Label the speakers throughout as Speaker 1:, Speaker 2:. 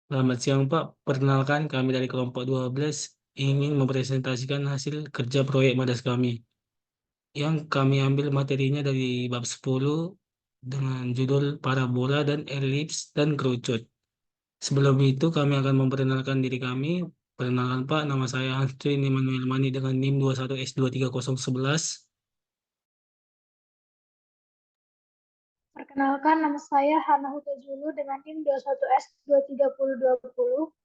Speaker 1: Selamat siang Pak, perkenalkan kami dari kelompok 12 ingin mempresentasikan hasil kerja proyek Madas kami. Yang kami ambil materinya dari bab 10 dengan judul parabola dan elips dan kerucut. Sebelum itu kami akan memperkenalkan diri kami. Perkenalkan Pak, nama saya Ansrin Immanuel Mani dengan NIM 21S23011.
Speaker 2: Perkenalkan, nama saya Hana Hutajulu dengan NIM 21S23020.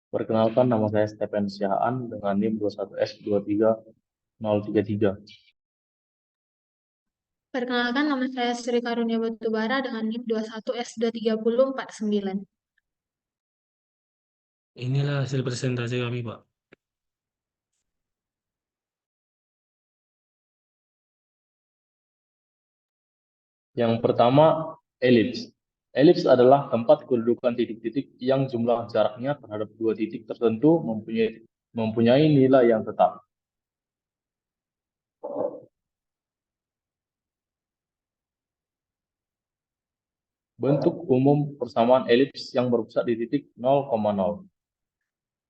Speaker 3: Perkenalkan, nama saya Stephen Sihaan dengan NIM 21S23033.
Speaker 4: Perkenalkan, nama saya Sri Karunia Batubara dengan NIM 21S23049.
Speaker 1: Inilah hasil presentasi kami Pak.
Speaker 3: Yang pertama, elips. Elips adalah tempat kedudukan titik-titik yang jumlah jaraknya terhadap dua titik tertentu mempunyai nilai yang tetap. Bentuk umum persamaan elips yang berpusat di titik 0,0.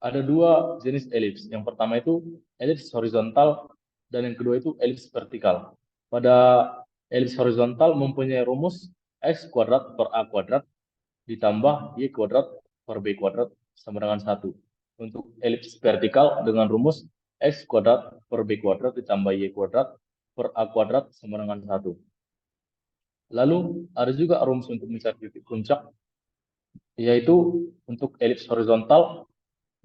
Speaker 3: Ada dua jenis elips. Yang pertama itu elips horizontal dan yang kedua itu elips vertikal. Pada elips horizontal mempunyai rumus x kuadrat per a kuadrat ditambah y kuadrat per b kuadrat sama dengan 1. Untuk elips vertikal dengan rumus x kuadrat per b kuadrat ditambah y kuadrat per a kuadrat sama dengan 1. Lalu ada juga rumus untuk mencari titik puncak, yaitu untuk elips horizontal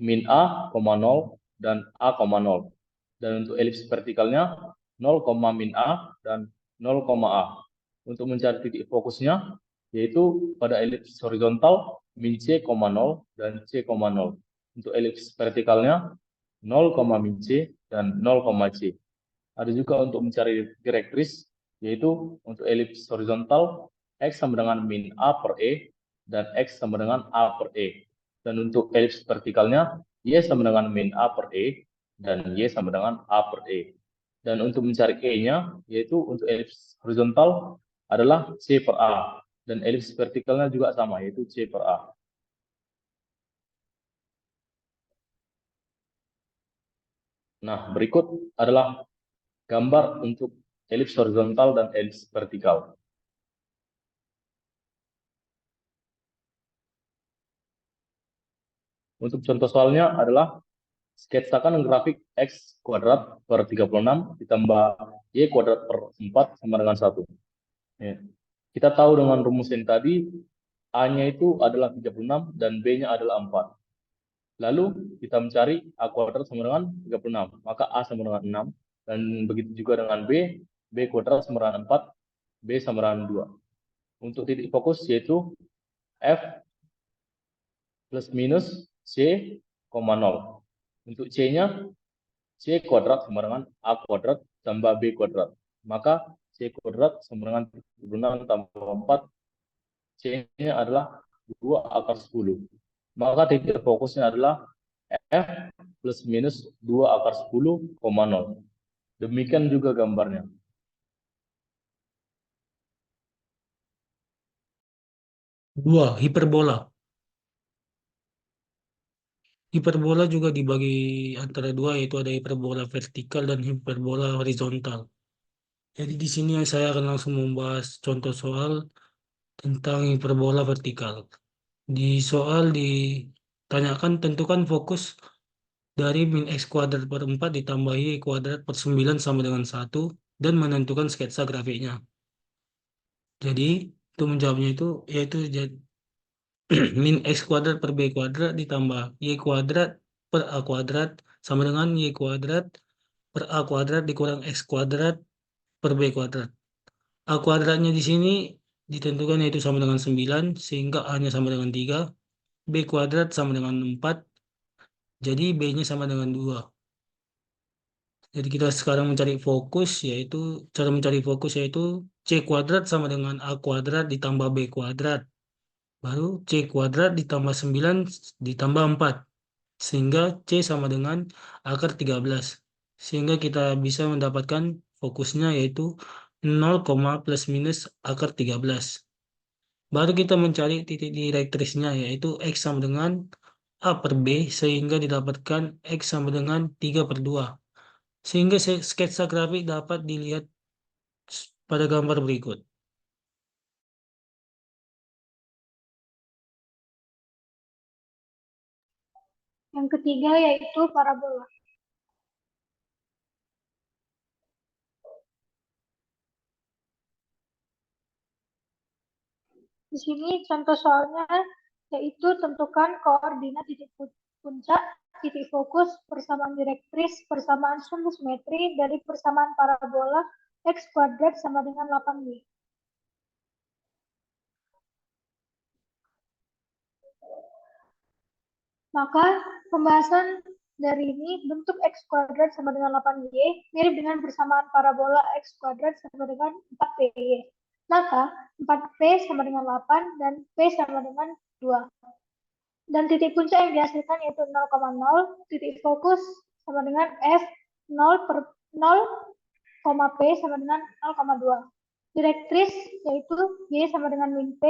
Speaker 3: min a, 0 dan a, 0. Dan untuk elips vertikalnya 0, min a dan 0, a. Untuk mencari titik fokusnya, yaitu pada elips horizontal min c, 0 dan c, 0. Untuk elips vertikalnya 0, min c dan 0, c. Ada juga untuk mencari direktris, yaitu untuk elips horizontal x sama dengan min a per e dan x sama dengan a per e. Dan untuk elips vertikalnya y sama dengan min a per e dan y sama dengan a per e. Dan untuk mencari e-nya, yaitu untuk elips horizontal adalah c per a dan elips vertikalnya juga sama, yaitu c per a. Nah, berikut adalah gambar untuk elips horizontal dan elips vertikal. Untuk contoh soalnya adalah sketsakan grafik x kuadrat per 36 ditambah y kuadrat per 4 sama dengan 1. Ya. Kita tahu dengan rumus yang tadi, A-nya itu adalah 36 dan B-nya adalah 4. Lalu kita mencari A kuadrat sama dengan 36, maka A sama dengan 6. Dan begitu juga dengan B, B kuadrat sama dengan 4, B sama dengan 2. Untuk titik fokus yaitu F plus minus C, 0. Untuk C-nya, C kuadrat sama dengan A kuadrat tambah B kuadrat. Maka C kuadrat sama dengan 36 tambah 4, C-nya adalah 2 akar 10. Maka titik fokusnya adalah F plus minus 2 akar 10, 0. Demikian juga gambarnya.
Speaker 1: Dua, hiperbola. Hiperbola juga dibagi antara dua, yaitu ada hiperbola vertikal dan hiperbola horizontal. Jadi di sini saya akan langsung membahas contoh soal tentang hiperbola vertikal. Di soal ditanyakan tentukan fokus dari min x kuadrat per 4 ditambah y kuadrat per 9 sama dengan 1 dan menentukan sketsa grafiknya. Jadi untuk menjawabnya itu yaitu min x kuadrat per b kuadrat ditambah y kuadrat per a kuadrat sama dengan y kuadrat per a kuadrat dikurang x kuadrat per b kuadrat. A kuadratnya di sini ditentukan yaitu sama dengan 9 sehingga A-nya sama dengan 3, B kuadrat sama dengan 4, jadi B-nya sama dengan 2. Jadi kita sekarang mencari fokus, yaitu cara mencari fokus yaitu C kuadrat sama dengan A kuadrat ditambah B kuadrat. Baru C kuadrat ditambah 9 ditambah 4. Sehingga C sama dengan akar 13. Sehingga kita bisa mendapatkan fokusnya yaitu 0, plus minus akar 13. Baru kita mencari titik direktrisnya, yaitu X sama dengan A per B, sehingga didapatkan X sama dengan 3/2. Sehingga sketsa grafik dapat dilihat pada gambar berikut.
Speaker 2: Yang ketiga yaitu parabola. Di sini contoh soalnya yaitu tentukan koordinat titik puncak, titik fokus, persamaan direktris, persamaan sumbu simetri dari persamaan parabola X kuadrat sama dengan 8Y. Maka pembahasan dari ini bentuk X kuadrat sama dengan 8Y mirip dengan persamaan parabola X kuadrat sama dengan 4PY. Maka 4P sama dengan 8 dan P sama dengan 2. Dan titik puncak yang dihasilkan yaitu 0,0, titik fokus sama dengan F 0 per 0, P sama dengan 0,2. Direktris yaitu Y sama dengan min P,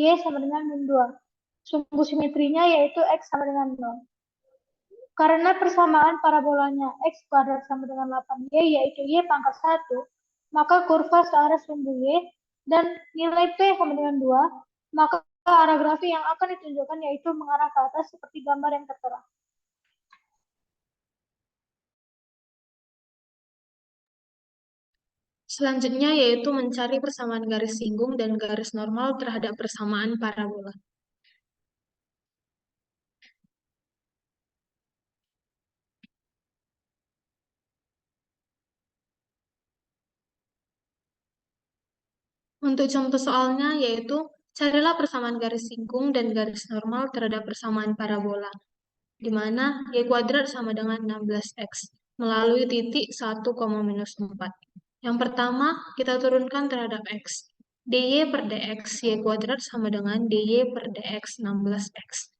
Speaker 2: Y sama dengan min 2. Sumbu simetrinya yaitu X sama dengan 0. Karena persamaan parabolanya X kuadrat sama dengan 8Y yaitu Y pangkat 1, maka kurva searah sumbu Y dan nilai P sama dengan 2, maka arah grafik yang akan ditunjukkan yaitu mengarah ke atas seperti gambar yang tertera.
Speaker 4: Selanjutnya yaitu mencari persamaan garis singgung dan garis normal terhadap persamaan parabola. Untuk contoh soalnya yaitu carilah persamaan garis singgung dan garis normal terhadap persamaan parabola, di mana Y kuadrat sama dengan 16X melalui titik 1,-4. Yang pertama, kita turunkan terhadap X. dy per dx Y kuadrat sama dengan dy per dx 16X.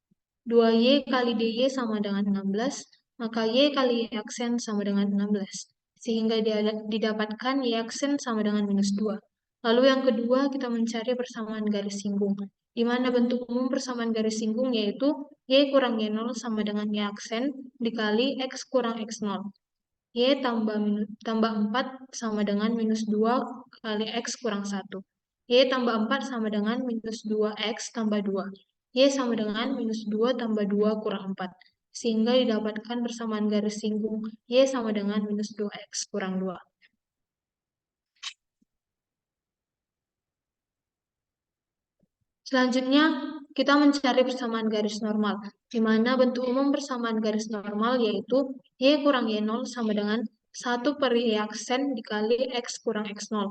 Speaker 4: 2y kali dy sama dengan 16, maka y kali y aksen sama dengan 16. Sehingga didapatkan y aksen sama dengan minus 2. Lalu yang kedua, kita mencari persamaan garis singgung, di mana bentuk umum persamaan garis singgung yaitu y kurang y0 sama dengan y aksen dikali x kurang x0. Y tambah 4 sama dengan minus 2 kali x kurang 1. Y tambah 4 sama dengan minus 2x tambah 2. Y sama dengan minus 2 tambah 2 kurang 4. Sehingga didapatkan persamaan garis singgung Y sama dengan minus 2x kurang 2. Selanjutnya, kita mencari persamaan garis normal, di mana bentuk umum persamaan garis normal yaitu Y kurang Y0 sama dengan 1 per Y aksen dikali X kurang X0,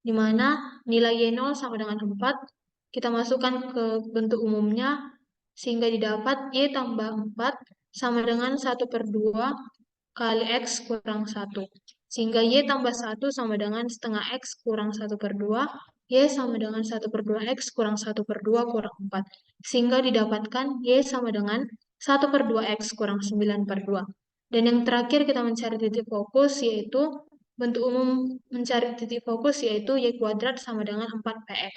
Speaker 4: di mana nilai Y0 sama dengan 4, kita masukkan ke bentuk umumnya, sehingga didapat Y tambah 4 sama dengan 1 per 2 kali X kurang 1. Sehingga Y tambah 1 sama dengan setengah X kurang 1 per 2, Y sama dengan 1 per 2X kurang 1 per 2 kurang 4. Sehingga didapatkan Y sama dengan 1 per 2X kurang 9 per 2. Dan yang terakhir kita mencari titik fokus yaitu bentuk umum mencari titik fokus yaitu Y kuadrat sama dengan 4PX.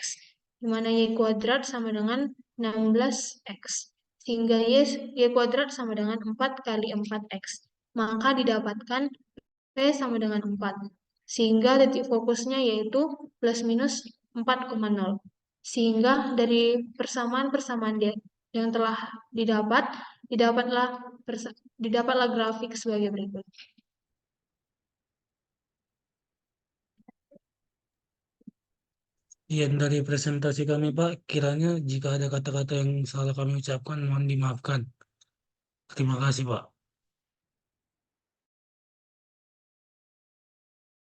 Speaker 4: Di mana Y kuadrat sama dengan 16X. Sehingga Y kuadrat sama dengan 4 kali 4X. Maka didapatkan P sama dengan 4. Sehingga titik fokusnya yaitu plus minus 4,0. Sehingga dari persamaan-persamaan yang telah didapatlah grafik sebagai berikut.
Speaker 1: Sekian dari presentasi kami, Pak. Kiranya jika ada kata-kata yang salah kami ucapkan, mohon dimaafkan. Terima kasih, Pak.